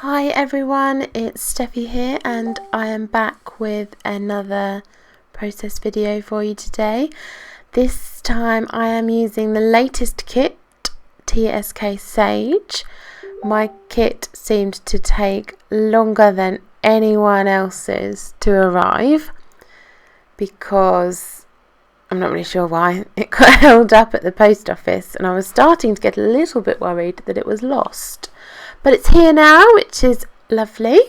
Hi everyone, it's Stephie here and I am back with another process video for you today. This time I am using the latest kit, TSK Sage. My kit seemed to take longer than anyone else's to arrive because I'm not really sure why. It got held up at the post office and I was starting to get a little bit worried that it was lost. But it's here now, which is lovely,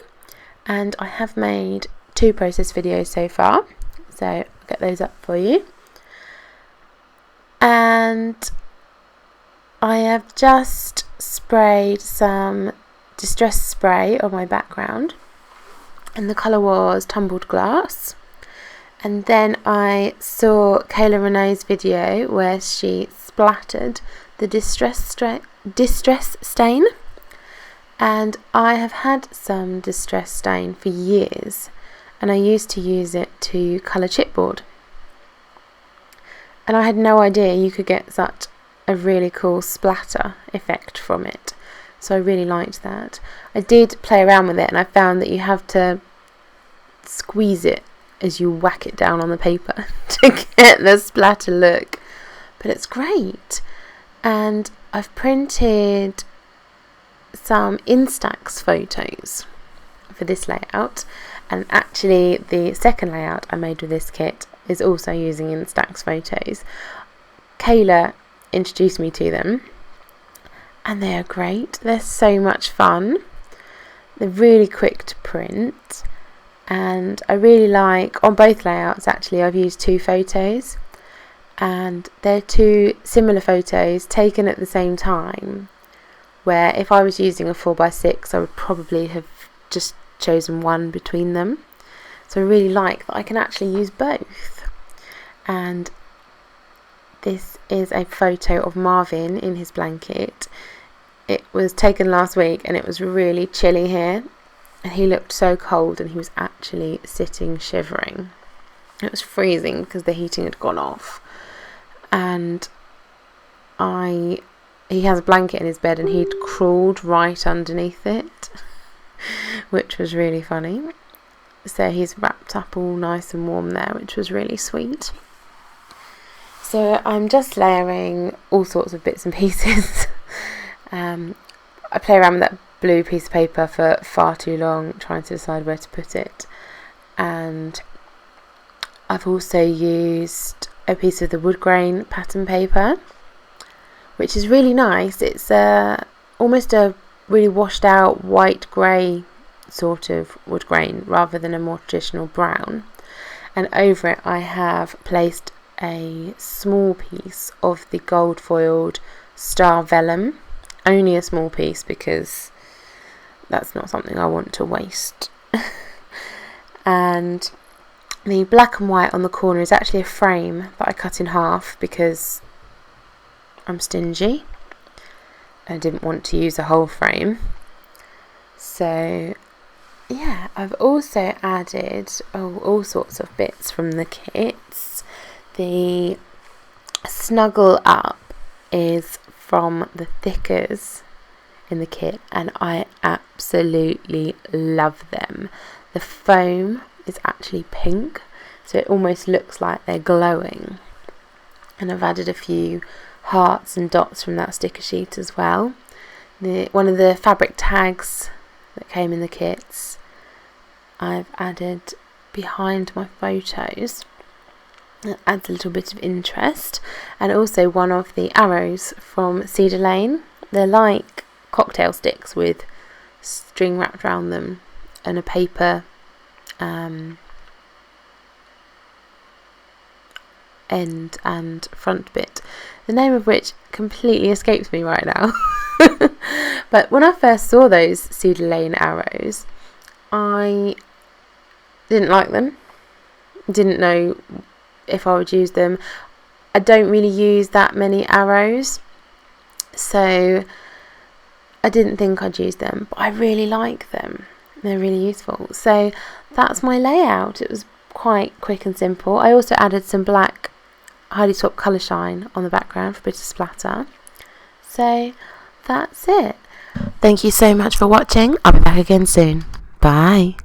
and I have made 2 process videos so far, so I'll get those up for you. And I have just sprayed some distress spray on my background, and the colour was tumbled glass. And then I saw Kayla Renee's video where she splattered the distress stain. And I have had some distress stain for years, and I used to use it to colour chipboard. And I had no idea you could get such a really cool splatter effect from it. So I really liked that. I did play around with it and I found that you have to squeeze it as you whack it down on the paper to get the splatter look. But it's great. And I've printed some Instax photos for this layout, and actually the second layout I made with this kit is also using Instax photos. Kayla introduced me to them and they are great. They're so much fun. They're really quick to print, and I really like, on both layouts actually, I've used 2 photos, and they're 2 similar photos taken at the same time, where if I was using a 4x6 I would probably have just chosen one between them. So I really like that I can actually use both. And this is a photo of Marvin in his blanket. It was taken last week and it was really chilly here and he looked so cold and he was actually sitting shivering. It was freezing because the heating had gone off, and he has a blanket in his bed and he'd crawled right underneath it, which was really funny. So he's wrapped up all nice and warm there, which was really sweet. So I'm just layering all sorts of bits and pieces. I play around with that blue piece of paper for far too long, trying to decide where to put it. And I've also used a piece of the wood grain pattern paper, which is really nice. It's almost a really washed out white grey sort of wood grain rather than a more traditional brown. And over it I have placed a small piece of the gold foiled star vellum. Only a small piece because that's not something I want to waste. And the black and white on the corner is actually a frame that I cut in half because I'm stingy. I didn't want to use a whole frame. So yeah, I've also added all sorts of bits from the kits. The Snuggle up is from the thickers in the kit and I absolutely love them. The foam is actually pink, so it almost looks like they're glowing. And I've added a few hearts and dots from that sticker sheet as well. One of the fabric tags that came in the kits I've added behind my photos. That adds a little bit of interest. And also one of the arrows from Cedar Lane. They're like cocktail sticks with string wrapped around them and a paper end and front bit, the name of which completely escapes me right now. But when I first saw those Cedar Lane arrows, I didn't like them, didn't know if I would use them. I don't really use that many arrows, so I didn't think I'd use them, but I really like them. They're really useful. So that's my layout. It was quite quick and simple. I also added some black Highly Top Colour Shine on the background for a bit of splatter. So that's it. Thank you so much for watching. I'll be back again soon. Bye.